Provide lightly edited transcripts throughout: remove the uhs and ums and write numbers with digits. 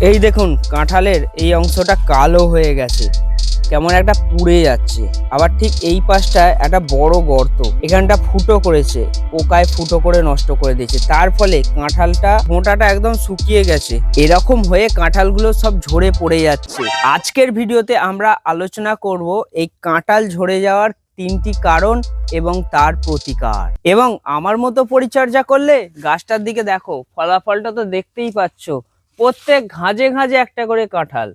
এই দেখুন কাঁঠালের এই অংশটা কালো হয়ে গেছে, কেমন একটা পুড়ে যাচ্ছে। আবার ঠিক এই পাশটায় একটা বড় গর্ত, এখানটা ফুটো করেছে, পোকায় ফুটো করে নষ্ট করে দিয়েছে। তার ফলে কাঁঠালটা মোটাটা একদম শুকিয়ে গেছে, এরকম হয়ে কাঁঠালগুলো সব ঝরে পড়ে যাচ্ছে। আজকের ভিডিওতে আমরা আলোচনা করব এই কাঁঠাল ঝরে যাওয়ার 3টি কারণ এবং তার প্রতিকার। এবং আমার মতো পরিচর্যা করলে গাছটার দিকে দেখো, ফলাফলটা তো দেখতেই পাচ্ছ, প্রত্যেক ঘাঁজে ঘাঁজে একটা করে কাঁঠাল।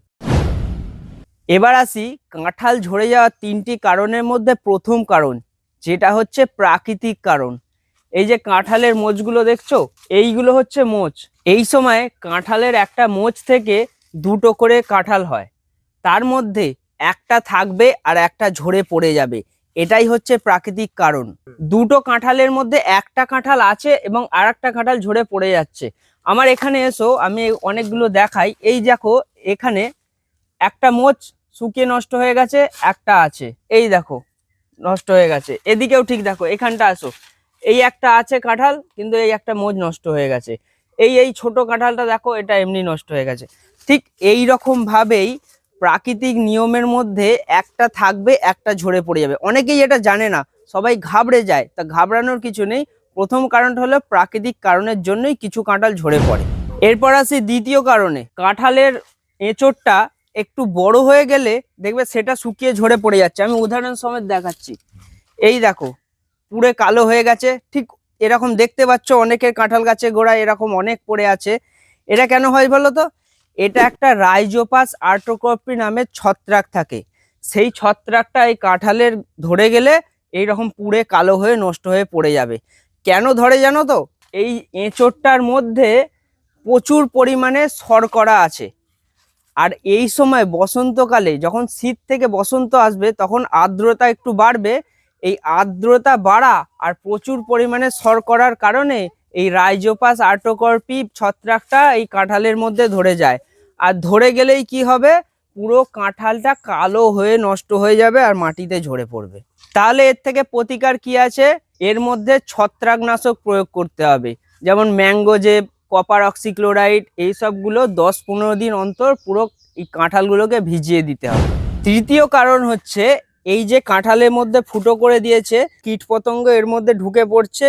এবার আসি কাঁঠাল ঝরে যাওয়ার 3টি কারণের মধ্যে প্রথম কারণ, যেটা হচ্ছে প্রাকৃতিক কারণ। এই যে কাঁঠালের মোচগুলো দেখছো, এইগুলো হচ্ছে মোচ। এই সময় কাঁঠালের একটা মোচ থেকে 2টো করে কাঁঠাল হয়, তার মধ্যে একটা থাকবে আর একটা ঝরে পড়ে যাবে। এটাই হচ্ছে প্রাকৃতিক কারণ। 2টো কাঁঠালের মধ্যে একটা কাঁঠাল আছে এবং আর একটা কাঁঠাল ঝরে পড়ে যাচ্ছে। আমার এখানে এসো, আমি অনেকগুলো দেখাই। এই দেখো, এখানে একটা মোচ শুকিয়ে নষ্ট হয়ে গেছে, একটা আছে, এই দেখো নষ্ট হয়ে গেছে। এদিকেও ঠিক দেখো, এখানটা আসো, এই একটা আছে কাঁঠাল, কিন্তু এই একটা মোচ নষ্ট হয়ে গেছে। এই ছোট কাঁঠালটা দেখো, এটা এমনি নষ্ট হয়ে গেছে। ঠিক এই রকম ভাবেই প্রাকৃতিক নিয়মের মধ্যে একটা থাকবে, একটা ঝরে পড়ে যাবে। অনেকেই এটা জানে না, সবাই ঘাবড়ে যায়। তা ঘাবড়ানোর কিছু নেই। প্রথম কারণটা হলো প্রাকৃতিক কারণের জন্যই কিছু কাঁঠাল ঝরে পড়ে। এরপর আসি দ্বিতীয় কারণে। কাঁঠালের এঁচোড়টা একটু বড় হয়ে গেলে দেখবে সেটা শুকিয়ে ঝরে পড়ে যাচ্ছে। আমি উদাহরণ সমেত দেখাচ্ছি। এই দেখো, পুরো কালো হয়ে গেছে। ঠিক এরকম দেখতে পাচ্ছ, অনেকের কাঁঠাল গাছে গোড়ায় এরকম অনেক পড়ে আছে। এটা কেন হয় বলো তো? এটা একটা রাইজোপাস আর্টোকর্পি নামের ছত্রাক থাকে। সেই ছত্রাকটা এই কাঁঠালের ধরে গেলে এইরকম পুড়ে কালো হয়ে নষ্ট হয়ে পড়ে যাবে। কেন ধরে জানো তো? এই এঁচোড়টার মধ্যে প্রচুর পরিমাণে শর্করা আছে। আর এই সময় বসন্তকালে, যখন শীত থেকে বসন্ত আসবে, তখন আর্দ্রতা একটু বাড়বে। এই আর্দ্রতা বাড়া আর প্রচুর পরিমাণে শর্করার কারণে এই রাইজোপাস আর্টোকর্পি ছত্রাকটা এই কাঁঠালের মধ্যে ধরে যায়। আর ধরে গেলেই কি হবে? পুরো কাঁঠালটা কালো হয়ে নষ্ট হয়ে যাবে আর মাটিতে ঝরে পড়বে। তাহলে এর থেকে প্রতিকার কি আছে? এর মধ্যে ছত্রাকনাশক প্রয়োগ করতে হবে। যেমন ম্যাঙ্গোজেব, কপার অক্সিক্লোরাইড, এইসবগুলো 10-15 দিন অন্তর পুরো এই কাঁঠালগুলোকে ভিজিয়ে দিতে হবে। তৃতীয় কারণ হচ্ছে, এই যে কাঁঠালের মধ্যে ফুটো করে দিয়েছে, কীটপতঙ্গ এর মধ্যে ঢুকে পড়ছে,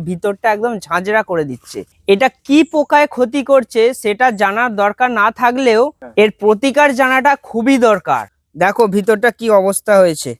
ভিতরটা একদম ঝাঁঝরা করে দিচ্ছে। এটা কি পোকায় ক্ষতি করছে সেটা জানার দরকার না থাকলেও এর প্রতিকার জানাটা খুবই দরকার। দেখো ভিতরটা কি অবস্থা হয়েছে।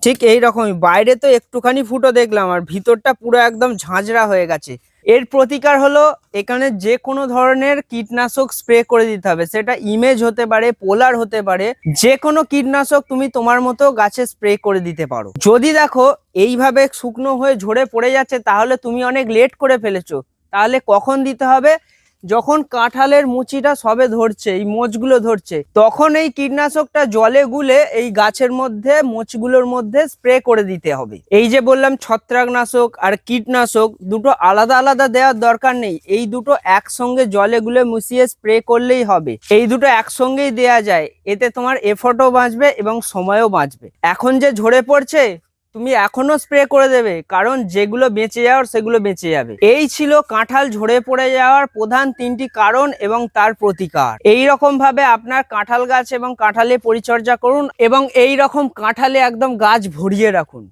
ঠিক এই রকমই, বাইরে তো একটুখানি ফুটো দেখলাম আর ভিতরটা পুরো একদম ঝাঁঝরা হয়ে গেছে। এর প্রতিকার হলো, এখানে যে কোনো ধরনের কীটনাশক স্প্রে করে দিতে হবে। সেটা ইমেজ হতে পারে, পোলার হতে পারে, যে কোনো কীটনাশক তুমি তোমার মতো গাছে স্প্রে করে দিতে পারো। যদি দেখো এইভাবে শুকনো হয়ে ঝরে পড়ে যাচ্ছে, তাহলে তুমি অনেক লেট করে ফেলেছো। তাহলে কখন দিতে হবে? যখন কাঁঠালের মুচিটা সবে ধরছে, এই মোচগুলো ধরছে, তখন এই কীটনাশকটা জলে গুলে এই গাছের মধ্যে, মোচগুলোর মধ্যে স্প্রে করে দিতে হবে। এই যে বললাম ছত্রাকনাশক আর কীটনাশক, দুটো আলাদা আলাদা দেওয়ার দরকার নেই। এই দুটো একসঙ্গে জলে গুলে মিশিয়ে স্প্রে করলেই হবে। এই দুটো একসঙ্গেই দেয়া যায়, এতে তোমার এফোর্টও বাঁচবে এবং সময়ও বাঁচবে। এখন যে ঝরে পড়ছে, তুমি এখনো স্প্রে করে দেবে, কারণ যেগুলো বেঁচে যাওয়ার সেগুলো বেঁচে যাবে। এই ছিল কাঁঠাল ঝরে পড়ে যাওয়ার প্রধান 3টি কারণ এবং তার প্রতিকার। এই রকম ভাবে আপনার কাঁঠাল গাছ এবং কাঁঠালে পরিচর্যা করুন এবং এই রকম কাঁঠালে একদম গাছ ভরিয়ে রাখুন।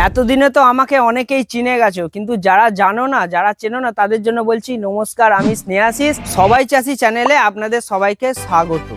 এতদিনে তো আমাকে অনেকেই চিনে গেছো, কিন্তু যারা জানো না, যারা চেনো না, তাদের জন্য বলছি নমস্কার, আমি স্নেহাশিস। সবাই চাষি চ্যানেলে আপনাদের সবাইকে স্বাগত।